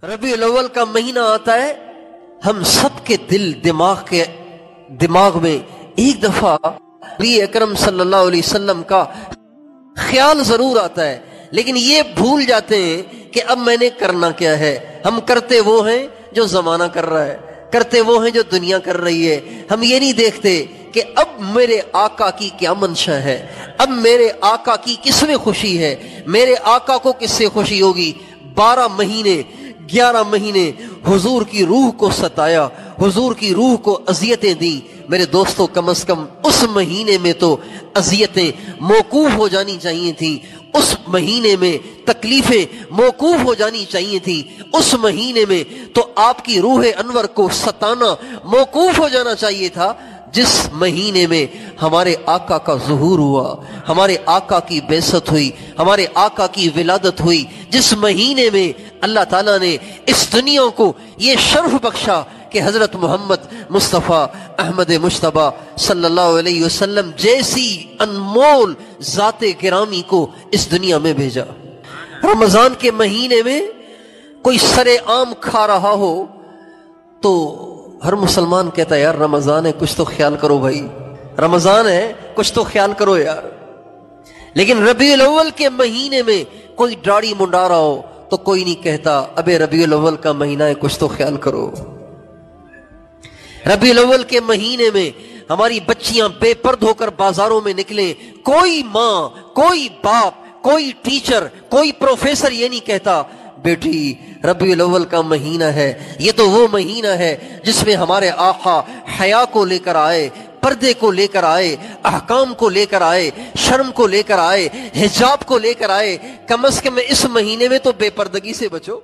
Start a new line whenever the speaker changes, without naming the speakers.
ربیع الاول کا مہینہ آتا ہے، ہم سب کے دماغ میں ایک دفعہ نبی اکرم صلی اللہ علیہ وسلم کا خیال ضرور آتا ہے، لیکن یہ بھول جاتے ہیں کہ اب میں نے کرنا کیا ہے۔ ہم کرتے وہ ہیں جو زمانہ کر رہا ہے، کرتے وہ ہیں جو دنیا کر رہی ہے۔ ہم یہ نہیں دیکھتے کہ اب میرے آقا کی کیا منشا ہے، اب میرے آقا کی کس میں خوشی ہے، میرے آقا کو کس سے خوشی ہوگی۔ 12 مہینے 11 مہینے حضور کی روح کو ستایا، حضور کی روح کو اذیتیں دی۔ میرے دوستو، کم از کم اس مہینے میں تو اذیتیں موقوف ہو جانی چاہیے تھیں، اس مہینے میں تکلیفیں موقوف ہو جانی چاہیے تھی، اس مہینے میں تو آپ کی روح انور کو ستانا موقوف ہو جانا چاہیے تھا، جس مہینے میں ہمارے آقا کا ظہور ہوا، ہمارے آقا کی بعثت ہوئی، ہمارے آقا کی ولادت ہوئی، جس مہینے میں اللہ تعالیٰ نے اس دنیا کو یہ شرف بخشا کہ حضرت محمد مصطفیٰ احمد مجتبیٰ صلی اللہ علیہ وسلم جیسی انمول ذات گرامی کو اس دنیا میں بھیجا۔ رمضان کے مہینے میں کوئی سر عام کھا رہا ہو تو ہر مسلمان کہتا ہے یار رمضان ہے، کچھ تو خیال کرو بھائی، رمضان ہے کچھ تو خیال کرو یار۔ لیکن ربیع الاول کے مہینے میں کوئی داڑھی منڈا رہا ہو تو کوئی نہیں کہتا ابے ربیع الاول کا مہینہ ہے، کچھ تو خیال کرو۔ ربیع الاول کے مہینے میں ہماری بچیاں بے پرد ہو کر بازاروں میں نکلیں، کوئی ماں، کوئی باپ، کوئی ٹیچر، کوئی پروفیسر یہ نہیں کہتا بیٹی ربیع الاول کا مہینہ ہے، یہ تو وہ مہینہ ہے جس میں ہمارے آقا حیا کو لے کر آئے، پردے کو لے کر آئے، احکام کو لے کر آئے، شرم کو لے کر آئے، حجاب کو لے کر آئے۔ کم از کم اس مہینے میں تو بے پردگی سے بچو۔